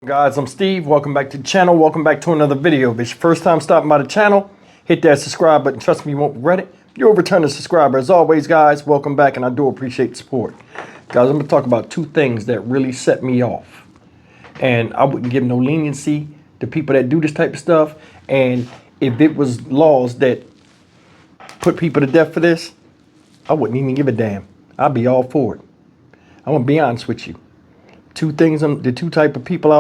Guys, I'm Steve. Welcome back to the channel. Welcome back to another video. If it's your first time stopping by the channel, hit that subscribe button. Trust me, you won't regret it. If you're a returning subscriber, as always, guys, welcome back, and I do appreciate the support. Guys, I'm going to talk about two things that really set me off. And I wouldn't give no leniency to people that do this type of stuff. And if it was laws that put people to death for this, I wouldn't even give a damn. I'd be all for it. I'm going to be honest with you. Two things, the two type of people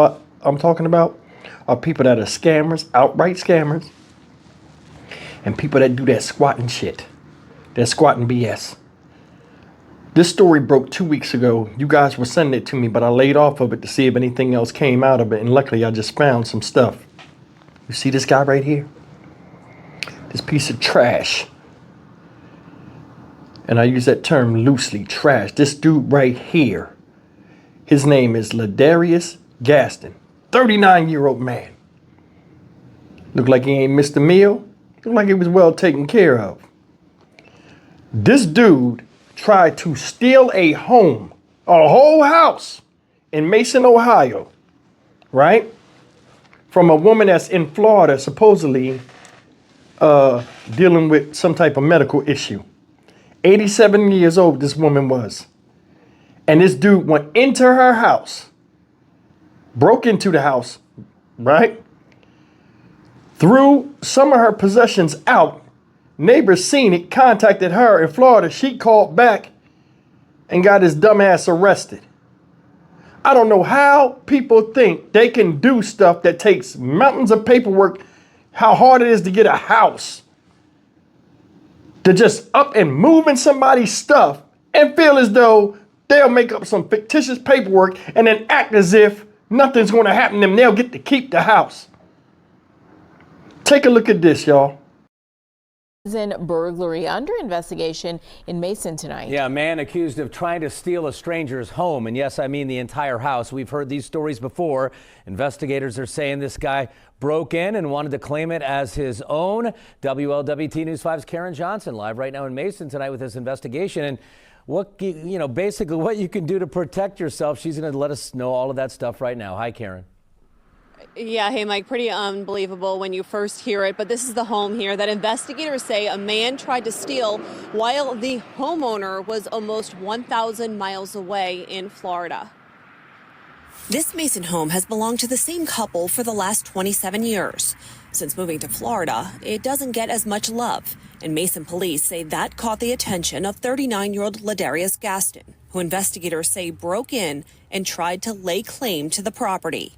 I'm talking about are people that are scammers, outright scammers, and people that do that squatting shit, that squatting BS. This story broke 2 weeks ago. You guys were sending it to me, but I laid off of it to see if anything else came out of it, and luckily I just found some stuff. You see this guy right here? This piece of trash. And I use that term loosely, trash. This dude right here. His name is Ladarius Gaston, 39-year-old man. Look like he ain't missed a meal. Look like he was well taken care of. This dude tried to steal a home, a whole house in Mason, Ohio, right? From a woman that's in Florida, supposedly dealing with some type of medical issue. 87 years old this woman was. And this dude went into her house, broke into the house, right? Threw some of her possessions out. Neighbors seen it, contacted her in Florida. She called back and got his dumb ass arrested. I don't know how people think they can do stuff that takes mountains of paperwork, how hard it is to get a house, to just up and move in somebody's stuff and feel as though they'll make up some fictitious paperwork and then act as if nothing's going to happen to them. They'll get to keep the house. Take a look at this, y'all. In burglary under investigation in Mason tonight. Yeah, a man accused of trying to steal a stranger's home. And yes, I mean the entire house. We've heard these stories before. Investigators are saying this guy broke in and wanted to claim it as his own. WLWT News 5's Karen Johnson live right now in Mason tonight with this investigation. And what, basically what you can do to protect yourself. She's going to let us know all of that stuff right now. Hi, Karen. Yeah, hey, Mike, pretty unbelievable when you first hear it. But this is the home here that investigators say a man tried to steal while the homeowner was almost 1,000 miles away in Florida. This Mason home has belonged to the same couple for the last 27 years. Since moving to Florida, it doesn't get as much love. And Mason police say that caught the attention of 39-year-old Ladarius Gaston, who investigators say broke in and tried to lay claim to the property.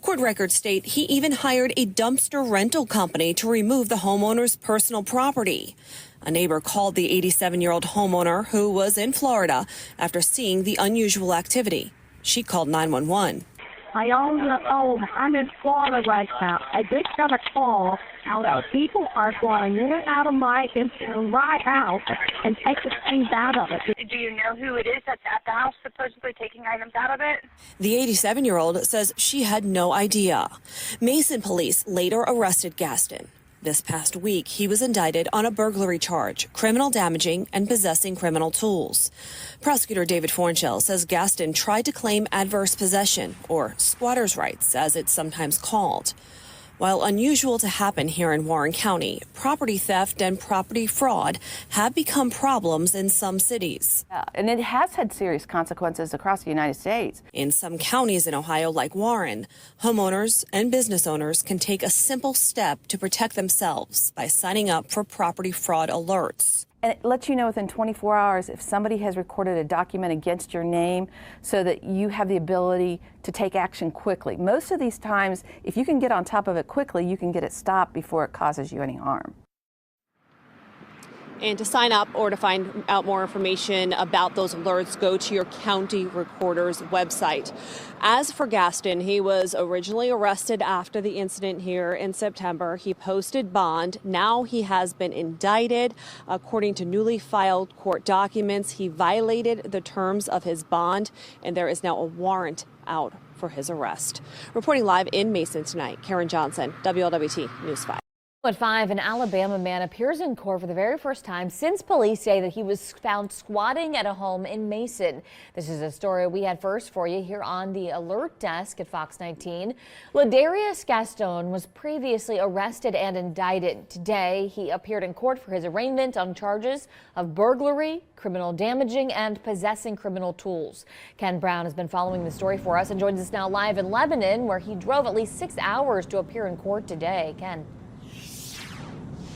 Court records state he even hired a dumpster rental company to remove the homeowner's personal property. A neighbor called the 87-year-old homeowner, who was in Florida, after seeing the unusual activity. She called 911. I'm in Florida right now. I just got a call how people are flying in and out of my house and taking things out of it. Do you know who it is that's at the house supposedly taking items out of it? The 87-year-old says she had no idea. Mason police later arrested Gaston. This past week, he was indicted on a burglary charge, criminal damaging, and possessing criminal tools. Prosecutor David Fornshell says Gaston tried to claim adverse possession, or squatter's rights, as it's sometimes called. While unusual to happen here in Warren County, property theft and property fraud have become problems in some cities. And it has had serious consequences across the United States. In some counties in Ohio, like Warren, homeowners and business owners can take a simple step to protect themselves by signing up for property fraud alerts. And it lets you know within 24 hours if somebody has recorded a document against your name so that you have the ability to take action quickly. Most of these times, if you can get on top of it quickly, you can get it stopped before it causes you any harm. And to sign up or to find out more information about those alerts, go to your county recorder's website. As for Gaston, he was originally arrested after the incident here in September. He posted bond. Now he has been indicted. According to newly filed court documents, he violated the terms of his bond, and there is now a warrant out for his arrest. Reporting live in Mason tonight, Karen Johnson, WLWT News 5. At 5, an Alabama man appears in court for the very first time since police say that he was found squatting at a home in Mason. This is a story we had first for you here on the alert desk at Fox 19. Ladarius Gaston was previously arrested and indicted. Today, he appeared in court for his arraignment on charges of burglary, criminal damaging, and possessing criminal tools. Ken Brown has been following the story for us and joins us now live in Lebanon, where he drove at least 6 hours to appear in court today. Ken.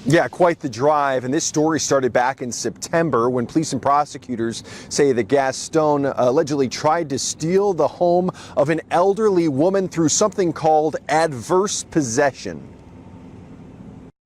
Yeah, quite the drive. And this story started back in September when police and prosecutors say that Gaston allegedly tried to steal the home of an elderly woman through something called adverse possession.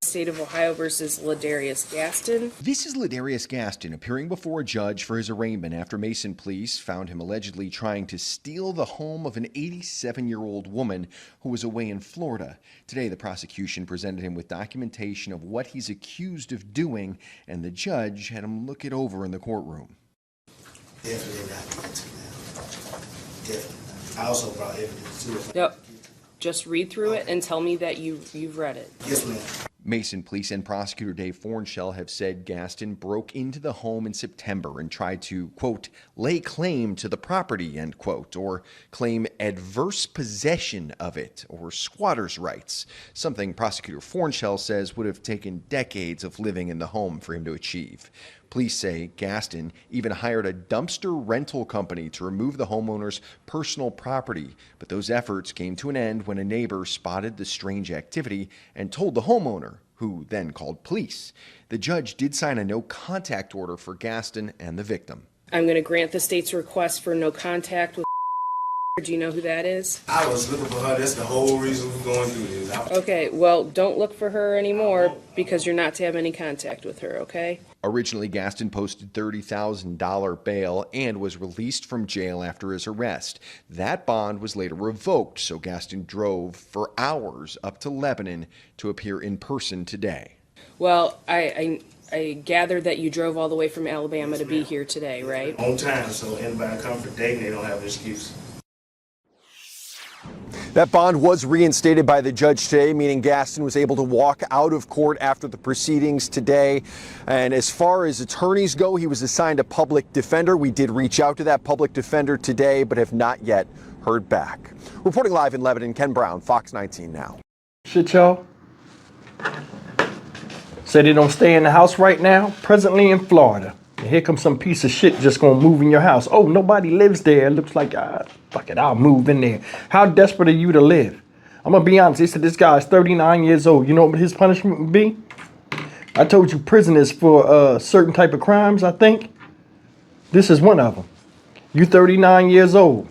State of Ohio versus Ladarius Gaston. This is Ladarius Gaston appearing before a judge for his arraignment after Mason police found him allegedly trying to steal the home of an 87-year-old woman who was away in Florida. Today, the prosecution presented him with documentation of what he's accused of doing, and the judge had him look it over in the courtroom. Definitely not guilty, man. Definitely. I also brought evidence to it. Yep. Just read through it and tell me that you've read it. Yes, ma'am. Mason police and prosecutor Dave Fornshell have said Gaston broke into the home in September and tried to, quote, lay claim to the property, end quote, or claim adverse possession of it, or squatter's rights, something prosecutor Fornshell says would have taken decades of living in the home for him to achieve. Police say Gaston even hired a dumpster rental company to remove the homeowner's personal property, but those efforts came to an end when a neighbor spotted the strange activity and told the homeowner, who then called police. The judge did sign a no-contact order for Gaston and the victim. I'm going to grant the state's request for no contact with. Do you know who that is? I was looking for her. That's the whole reason we're going through this. Okay, well, don't look for her anymore because you're not to have any contact with her, okay? Originally, Gaston posted $30,000 bail and was released from jail after his arrest. That bond was later revoked, so Gaston drove for hours up to Lebanon to appear in person today. Well, I gathered that you drove all the way from Alabama to be here today, right? On time, so anybody come for dating, they don't have an excuse. That bond was reinstated by the judge today, meaning Gaston was able to walk out of court after the proceedings today. And as far as attorneys go, he was assigned a public defender. We did reach out to that public defender today, but have not yet heard back. Reporting live in Lebanon, Ken Brown, Fox 19 now. Shit, y'all. Say they don't stay in the house right now, presently in Florida. And here comes some piece of shit just gonna move in your house. Oh, nobody lives there. It looks like, fuck it, I'll move in there. How desperate are you to live? I'm gonna be honest. They said this guy's 39 years old. You know what his punishment would be? I told you prison is for certain type of crimes, I think. This is one of them. You 39 years old.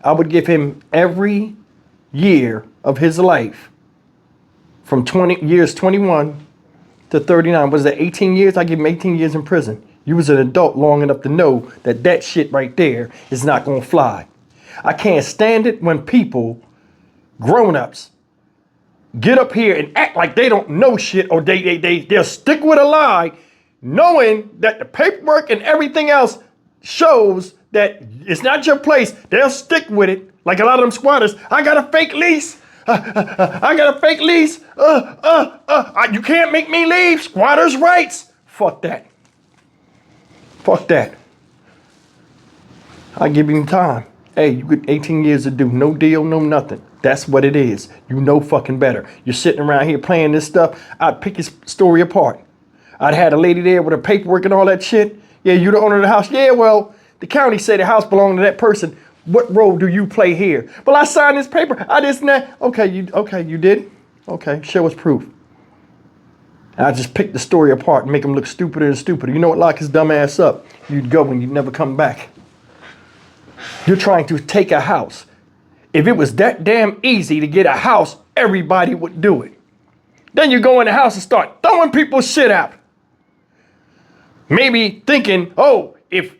I would give him every year of his life from 21 to 39. Was that 18 years? I give him 18 years in prison. You was an adult long enough to know that that shit right there is not gonna fly. I can't stand it when people, grown-ups, get up here and act like they don't know shit, or they'll stick with a lie knowing that the paperwork and everything else shows that it's not your place. They'll stick with it. Like a lot of them squatters. I got a fake lease. I got a fake lease. You can't make me leave. Squatters' rights. Fuck that. Fuck that. I give him time. Hey, you get 18 years to do. No deal, no nothing. That's what it is. You know fucking better. You're sitting around here playing this stuff. I'd pick his story apart. I'd had a lady there with her paperwork and all that shit. Yeah, you the owner of the house. Yeah, well, the county said the house belonged to that person. What role do you play here? Well, I signed this paper. I just okay, you did? Okay, show us proof. And I just pick the story apart and make him look stupider and stupider. You know what, lock his dumb ass up. You'd go and you'd never come back. You're trying to take a house. If it was that damn easy to get a house, everybody would do it. Then you go in the house and start throwing people's shit out. Maybe thinking, oh, if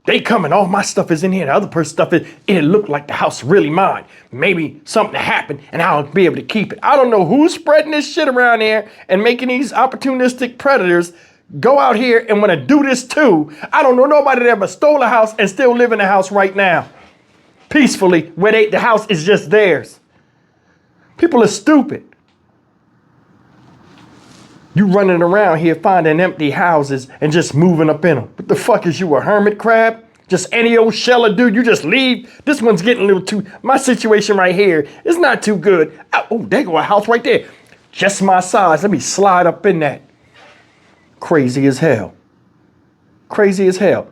they come and all my stuff is in here and the other person's stuff is, it'll look like the house is really mine. Maybe something happened and I'll be able to keep it. I don't know who's spreading this shit around here and making these opportunistic predators go out here and want to do this too. I don't know nobody that ever stole a house and still live in the house right now. Peacefully, where the house is just theirs. People are stupid. You running around here finding empty houses and just moving up in them. What the fuck is you, a hermit crab? Just any old sheller dude, you just leave? This one's getting a little too, my situation right here is not too good. Oh, there go a house right there. Just my size, let me slide up in that. Crazy as hell. Crazy as hell.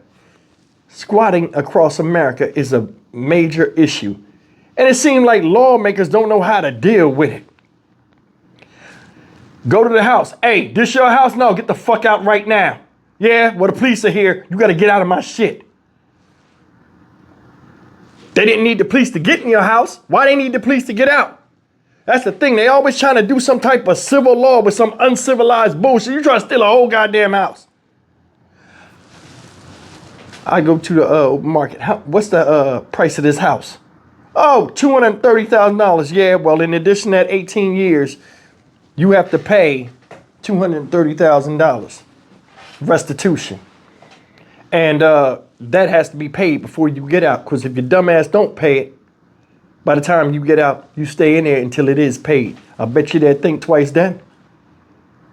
Squatting across America is a major issue. And it seems like lawmakers don't know how to deal with it. Go to the house. Hey, this your house? No, get the fuck out right now. Yeah, well, the police are here. You got to get out of my shit. They didn't need the police to get in your house. Why they need the police to get out? That's the thing. They always trying to do some type of civil law with some uncivilized bullshit. You try to steal a whole goddamn house. I go to the open market. What's the price of this house? Oh, $230,000. Yeah, well, in addition to that 18 years, you have to pay $230,000 restitution. And that has to be paid before you get out. Because if your dumbass don't pay it, by the time you get out, you stay in there until it is paid. I bet you they'd think twice then.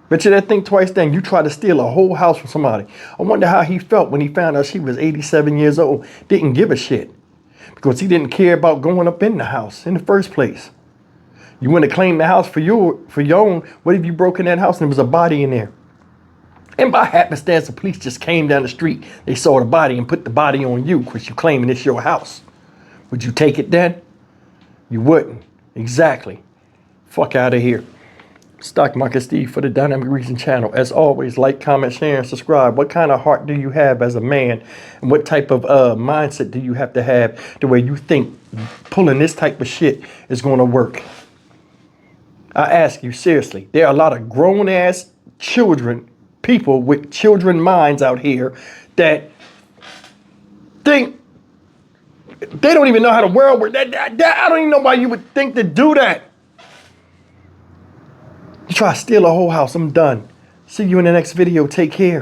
Bet you they'd think twice then. You try to steal a whole house from somebody. I wonder how he felt when he found out she was 87 years old. Didn't give a shit. Because he didn't care about going up in the house in the first place. You want to claim the house for your own. What if you broke in that house and there was a body in there? And by happenstance, the police just came down the street. They saw the body and put the body on you because you're claiming it's your house. Would you take it then? You wouldn't. Exactly. Fuck out of here. Stock Market Steve for the Dynamic Reason channel. As always, like, comment, share, and subscribe. What kind of heart do you have as a man? And what type of mindset do you have to have the way you think pulling this type of shit is going to work? I ask you seriously. There are a lot of grown-ass children, people with children minds out here that think they don't even know how the world works. I don't even know why you would think to do that. You try to steal a whole house. I'm done. See you in the next video. Take care.